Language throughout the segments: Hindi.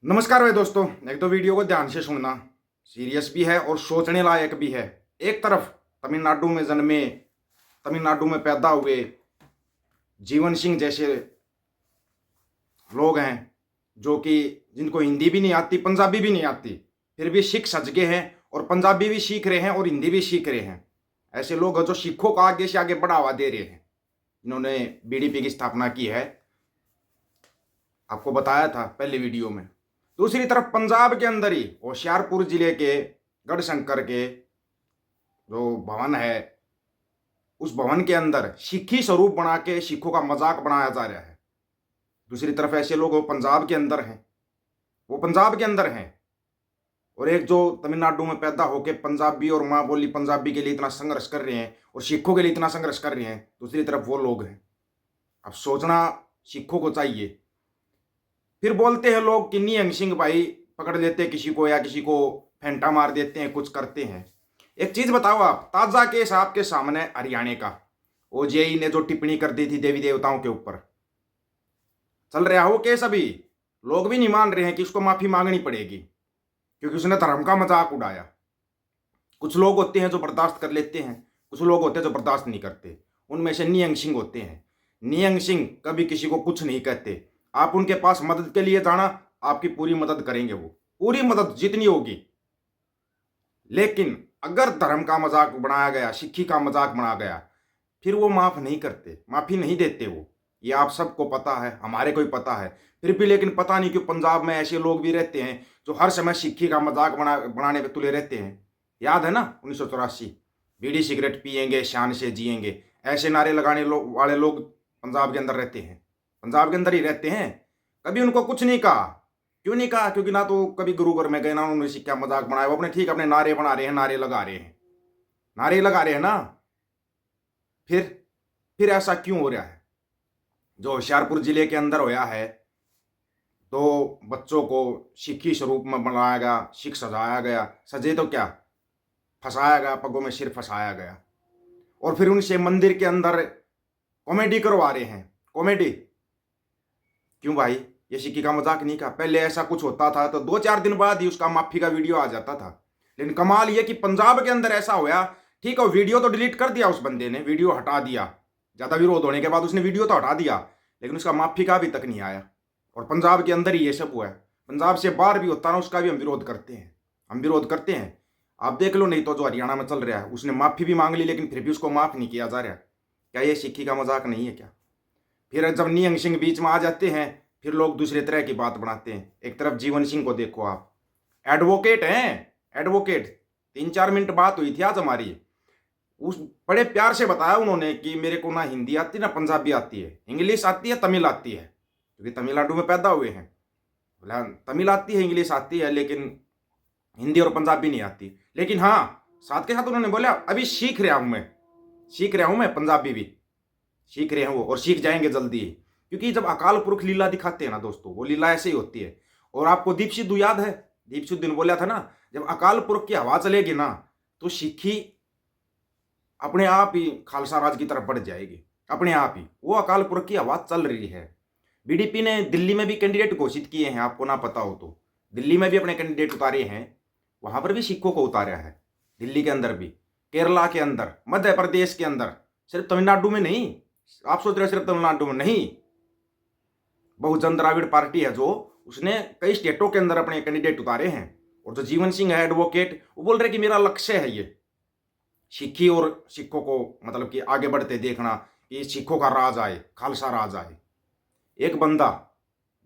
नमस्कार भाई दोस्तों। एक तो वीडियो को ध्यान से सुनना, सीरियस भी है और सोचने लायक भी है। एक तरफ तमिलनाडु में जन्मे, तमिलनाडु में पैदा हुए जीवन सिंह जैसे लोग हैं जो कि जिनको हिंदी भी नहीं आती, पंजाबी भी नहीं आती, फिर भी सिख सज गए हैं और पंजाबी भी सीख रहे हैं और हिंदी भी सीख रहे हैं। ऐसे लोग हैं जो सिखों को आगे से आगे बढ़ावा दे रहे हैं। इन्होंने बीडीपी की स्थापना की है, आपको बताया था पहले वीडियो में। दूसरी तरफ पंजाब के अंदर ही होशियारपुर जिले के गढ़शंकर के जो भवन है, उस भवन के अंदर सिखी स्वरूप बना के सिखों का मजाक बनाया जा रहा है। दूसरी तरफ ऐसे लोग वो पंजाब के अंदर हैं, वो पंजाब के अंदर हैं, और एक जो तमिलनाडु में पैदा होकर पंजाबी और माँ बोली पंजाबी के लिए इतना संघर्ष कर रहे हैं और सिखों के लिए इतना संघर्ष कर रहे हैं। दूसरी तरफ वो लोग हैं। अब सोचना सिखों को चाहिए। फिर बोलते हैं लोग कि निहंग सिंह भाई पकड़ लेते किसी को या किसी को फेंटा मार देते हैं, कुछ करते हैं। एक चीज बताओ, आप ताजा केस आपके सामने हरियाणा का ओजेई ने जो टिप्पणी कर दी थी देवी देवताओं के ऊपर, चल रहा हो केस। अभी लोग भी नहीं मान रहे हैं कि उसको माफी मांगनी पड़ेगी क्योंकि उसने धर्म का मजाक उड़ाया। कुछ लोग होते हैं जो बर्दाश्त कर लेते हैं, कुछ लोग होते हैं जो बर्दाश्त नहीं करते। उनमें से निहंग सिंह होते हैं। निहंग सिंह कभी किसी को कुछ नहीं कहते। आप उनके पास मदद के लिए जाना, आपकी पूरी मदद करेंगे, वो पूरी मदद जितनी होगी। लेकिन अगर धर्म का मजाक बनाया गया, सिक्खी का मजाक बनाया गया, फिर वो माफ नहीं करते, माफी नहीं देते वो। ये आप सबको पता है, हमारे को भी पता है। फिर भी लेकिन पता नहीं क्यों पंजाब में ऐसे लोग भी रहते हैं जो हर समय सिक्खी का मजाक बनाने पे तुले रहते हैं। याद है ना 1984, बीड़ी सिगरेट पिएंगे शान से जिएंगे, ऐसे नारे लगाने वाले लोग पंजाब के अंदर रहते हैं, पंजाब के अंदर ही रहते हैं। कभी उनको कुछ नहीं कहा। क्यों नहीं कहा? क्योंकि ना तो कभी गुरु घर में गए, ना उन्होंने सिक्का मजाक बनाया। वो अपने ठीक अपने नारे बना रहे हैं, नारे लगा रहे हैं, नारे लगा रहे हैं ना। फिर ऐसा क्यों हो रहा है? जो होशियारपुर जिले के अंदर होया है, तो बच्चों को सिक्खी स्वरूप में बनाया गया, सिख सजाया गया। सजे तो क्या, फंसाया गया, पगों में सिर फंसाया गया। और फिर उनसे मंदिर के अंदर कॉमेडी करवा रहे हैं। कॉमेडी क्यों भाई? ये सिक्की का मजाक नहीं का। पहले ऐसा कुछ होता था तो 2-4 दिन बाद ही उसका माफी का वीडियो आ जाता था। लेकिन कमाल ये कि पंजाब के अंदर ऐसा होया, ठीक है, वीडियो तो डिलीट कर दिया उस बंदे ने, वीडियो हटा दिया। ज्यादा विरोध होने के बाद उसने वीडियो तो हटा दिया, लेकिन उसका माफी का अभी तक नहीं आया। और पंजाब के अंदर ही ये सब हुआ है। पंजाब से बाहर भी होता ना, उसका भी हम विरोध करते हैं, हम विरोध करते हैं। आप देख लो, नहीं तो जो हरियाणा में चल रहा है, उसने माफी भी मांग ली लेकिन फिर भी उसको माफ नहीं किया जा रहा। क्या ये सिक्खी का मजाक नहीं है क्या? फिर जब निहंग सिंह बीच में आ जाते हैं, फिर लोग दूसरे तरह की बात बनाते हैं। एक तरफ जीवन सिंह को देखो आप, एडवोकेट हैं, एडवोकेट। 3-4 मिनट बात हुई थी आज हमारी, उस बड़े प्यार से बताया उन्होंने कि मेरे को ना हिंदी आती ना पंजाबी आती है, इंग्लिश आती है, तमिल आती है, क्योंकि तमिलनाडु में पैदा हुए हैं। बोला तमिल आती है, इंग्लिश आती है, लेकिन हिंदी और पंजाबी नहीं आती। लेकिन हाँ, साथ के साथ उन्होंने बोला अभी सीख रहा हूं मैं, सीख रहा हूं मैं, पंजाबी भी सीख रहे हैं वो, और सीख जाएंगे जल्दी ही। क्योंकि जब अकाल पुरख लीला दिखाते हैं ना दोस्तों, वो लीला ऐसे ही होती है। और आपको दीप सिद्धू याद है? दीप सिद्धू ने बोला था ना, जब अकाल पुरख की हवा चलेगी ना, तो सिक्खी अपने आप ही खालसा राज की तरफ बढ़ जाएगी, अपने आप ही। वो अकाल पुरख की हवा चल रही है। बीडीपी ने दिल्ली में भी कैंडिडेट घोषित किए हैं, आपको ना पता हो तो। दिल्ली में भी अपने कैंडिडेट उतारे हैं, वहां पर भी सिखों को उतारा है। दिल्ली के अंदर भी, केरला के अंदर, मध्य प्रदेश के अंदर, सिर्फ तमिलनाडु में नहीं। आप सोच रहे हो सिर्फ तमिलनाडु में नहीं, बहुजन द्राविड़ पार्टी है जो, उसने कई स्टेटों के अंदर अपने कैंडिडेट उतारे हैं। और जो जीवन सिंह है एडवोकेट, वो बोल रहे कि मेरा लक्ष्य है ये सिक्खी और सिखों को मतलब कि आगे बढ़ते देखना, कि सिखों का राज आए, खालसा राज आए। एक बंदा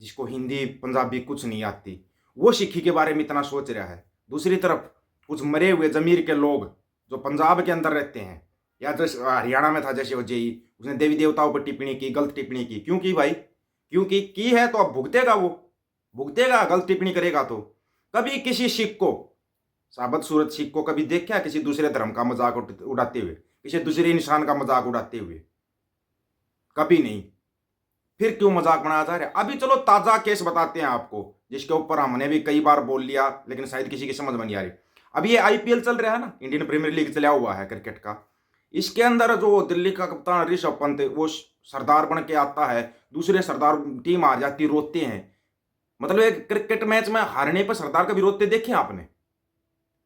जिसको हिंदी पंजाबी कुछ नहीं आती, वो सिक्खी के बारे में इतना सोच रहा है। दूसरी तरफ कुछ मरे हुए जमीर के लोग जो पंजाब के अंदर रहते हैं, या जैसे हरियाणा में था जैसे ओजेई, उसने देवी देवताओं पर टिप्पणी की, गलत टिप्पणी की। क्यों की भाई? क्योंकि की है तो अब भुगतेगा, वो भुगतेगा, गलत टिप्पणी करेगा तो। कभी किसी सिख को, साबत सूरत सिख को कभी देखा किसी दूसरे धर्म का मजाक उड़ाते हुए, किसी दूसरे इंसान का मजाक उड़ाते हुए? कभी नहीं। फिर क्यों मजाक बनाया जा रहा है? अभी चलो ताजा केस बताते हैं आपको, जिसके ऊपर हमने भी कई बार बोल लिया, लेकिन शायद किसी की समझ में नहीं आ रही। अभी ये आईपीएल चल रहा है ना, इंडियन प्रीमियर लीग चला हुआ है क्रिकेट का। इसके अंदर जो दिल्ली का कप्तान ऋषभ पंत, वो सरदार बन के आता है, दूसरे सरदार टीम आ जाती, रोते हैं। मतलब एक क्रिकेट मैच में हारने पर सरदार का विरोध तो देखे आपने?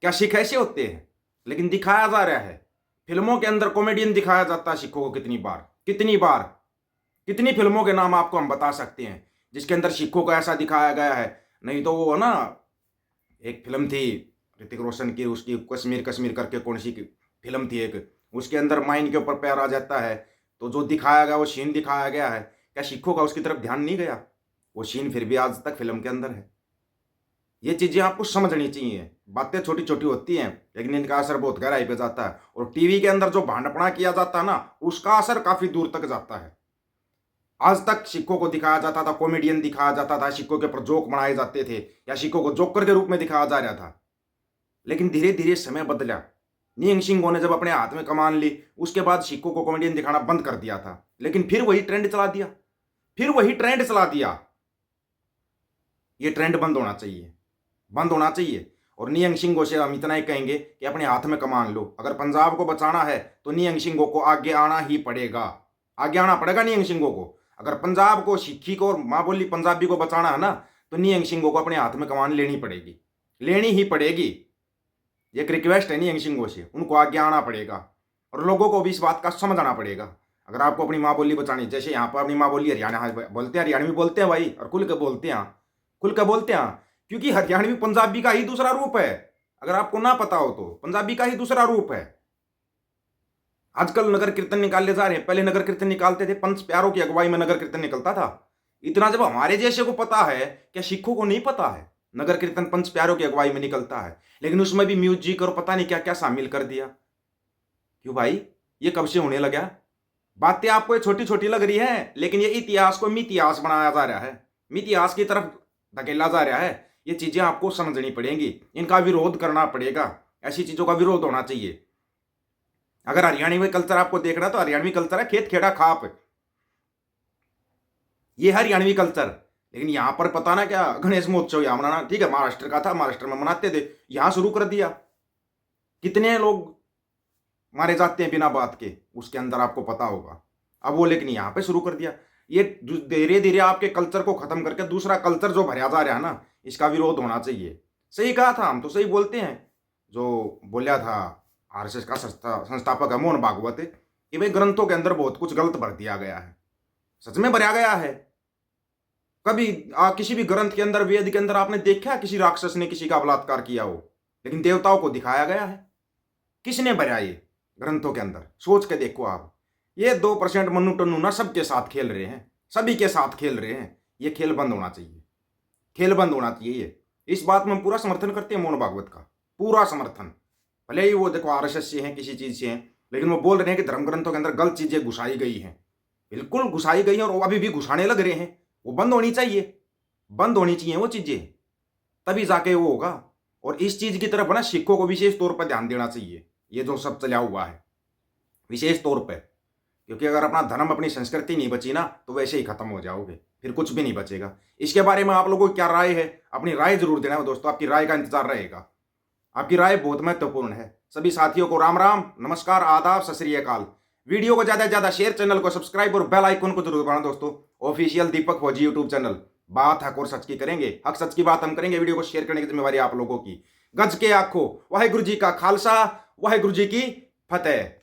क्या सिख ऐसे होते हैं? लेकिन दिखाया जा रहा है, फिल्मों के अंदर कॉमेडियन दिखाया जाता है सिखों को। कितनी बार, कितनी बार, कितनी फिल्मों के नाम आपको हम बता सकते हैं जिसके अंदर सिखों को ऐसा दिखाया गया है। नहीं तो वो ना, एक फिल्म थी ऋतिक रोशन की, उसकी कश्मीर कश्मीर करके कौन सी फिल्म थी एक, उसके अंदर माइन के ऊपर पैर आ जाता है, तो जो दिखाया गया वो सीन दिखाया गया है, क्या सिखों का उसकी तरफ ध्यान नहीं गया? वो सीन फिर भी आज तक फिल्म के अंदर है। ये चीजें आपको समझनी चाहिए। बातें छोटी छोटी होती हैं लेकिन इनका असर बहुत गहराई पे जाता है। और टीवी के अंदर जो भांडपड़ा किया जाता है ना, उसका असर काफी दूर तक जाता है। आज तक सिखों को दिखाया जाता था, कॉमेडियन दिखाया जाता था, सिखों के ऊपर जोक बनाए जाते थे या सिखों को जोकर के रूप में दिखाया जा रहा था। लेकिन धीरे धीरे समय बदला। निहंग सिंह ने जब अपने हाथ में कमान ली, उसके बाद सिखों को कॉमेडियन दिखाना बंद कर दिया था। लेकिन फिर वही ट्रेंड चला दिया, फिर वही ट्रेंड चला दिया। ये ट्रेंड बंद होना चाहिए, बंद होना चाहिए। और निहंग सिंह से हम इतना ही कहेंगे कि अपने हाथ में कमान लो। अगर पंजाब को बचाना है तो निहंग सिंह को आगे आना ही पड़ेगा, आगे आना पड़ेगा निहंग सिंह को। अगर पंजाब को, सिक्खी को और माँ बोली पंजाबी को बचाना है ना, तो निहंग सिंह को अपने हाथ में कमान लेनी पड़ेगी, लेनी ही पड़ेगी। ये एक रिक्वेस्ट है निहंग सिंह से, उनको आगे आना पड़ेगा और लोगों को भी इस बात का समझना पड़ेगा। अगर आपको अपनी माँ बोली बचानी, जैसे यहाँ पर अपनी माँ बोली हरियाणा बोलते हैं, हरियाणवी बोलते हैं भाई, और खुल के बोलते हैं, खुल के बोलते हैं, क्योंकि हरियाणवी पंजाबी का ही दूसरा रूप है। अगर आपको ना पता हो तो पंजाबी का ही दूसरा रूप है। आजकल नगर कीर्तन निकाले जा रहे हैं, पहले नगर कीर्तन निकालते थे, पंच प्यारों की अगुवाई में नगर कीर्तन निकलता था। इतना जब हमारे जैसे को पता है, क्या सिखों को नहीं पता है? नगर कीर्तन पंच प्यारों की अगुवाई में निकलता है, लेकिन उसमें भी म्यूजिक और पता नहीं क्या क्या शामिल कर दिया। क्यों भाई? ये कब से होने लगा? बातें आपको ये छोटी छोटी लग रही है, लेकिन ये इतिहास को मितिहास बनाया जा रहा है, मितिहास की तरफ धकेला जा रहा है। ये चीजें आपको समझनी पड़ेंगी, इनका विरोध करना पड़ेगा, ऐसी चीजों का विरोध होना चाहिए। अगर हरियाणवी कल्चर आपको देखना तो हरियाणवी कल्चर है खेत खेड़ा खाप, ये हरियाणवी कल्चर। लेकिन यहां पर पता ना क्या गणेश महोत्सव यहां मनाना, ठीक है महाराष्ट्र का था, महाराष्ट्र में मनाते थे, यहां शुरू कर दिया। कितने लोग मारे जाते हैं बिना बात के, उसके अंदर आपको पता होगा। अब वो लेकिन यहां पे शुरू कर दिया। ये धीरे धीरे आपके कल्चर को खत्म करके दूसरा कल्चर जो भरा जा रहा है ना, इसका विरोध होना चाहिए। सही कहा था, हम तो सही बोलते हैं। जो बोला था आरएसएस का संस्थापक है मोहन भागवत, कि भाई ग्रंथों के अंदर बहुत कुछ गलत भर दिया गया है। सच में भरा गया है। कभी किसी भी ग्रंथ के अंदर, वेद के अंदर आपने देखा किसी राक्षस ने किसी का बलात्कार किया हो? लेकिन देवताओं को दिखाया गया है। किसने भरा ये ग्रंथों के अंदर? सोच के देखो आप। ये 2% मन्नू टन्नू ना सबके साथ खेल रहे हैं, सभी के साथ खेल रहे हैं। ये खेल बंद होना चाहिए, खेल बंद होना चाहिए। इस बात में हम पूरा समर्थन करते हैं मोहन भागवत का, पूरा समर्थन। भले ही वो देखो आरएसएस से हैं, किसी चीज से हैं, लेकिन वो बोल रहे हैं कि धर्म ग्रंथों के अंदर गलत चीजें घुसाई गई हैं। बिल्कुल घुसाई गई हैं और वो अभी भी घुसाने लग रहे हैं। वो बंद होनी चाहिए, बंद होनी चाहिए वो चीजें, तभी जाके वो होगा। और इस चीज की तरफ ना सिखों को विशेष तौर पर ध्यान देना चाहिए, ये जो सब चला हुआ है विशेष तौर पर। क्योंकि अगर अपना धर्म, अपनी संस्कृति नहीं बची ना, तो वैसे ही खत्म हो जाओगे, फिर कुछ भी नहीं बचेगा। इसके बारे में आप लोगों की क्या राय है? अपनी राय जरूर देना है दोस्तों, आपकी राय का इंतजार रहेगा। आपकी राय बहुत महत्वपूर्ण है। सभी साथियों को राम राम, नमस्कार, आदाब, सत श्री अकाल। वीडियो को ज्यादा से ज्यादा शेयर, चैनल को सब्सक्राइब और बेल आइकन को जरूर दबाना दोस्तों। ऑफिशियल दीपक फौजी यूट्यूब चैनल, बात हक और सच की करेंगे, हक सच की बात हम करेंगे। वीडियो को शेयर करने की जिम्मेवारी आप लोगों की। गज के आखो, वाहेगुरु जी का खालसा, वाहेगुरु जी की फतेह।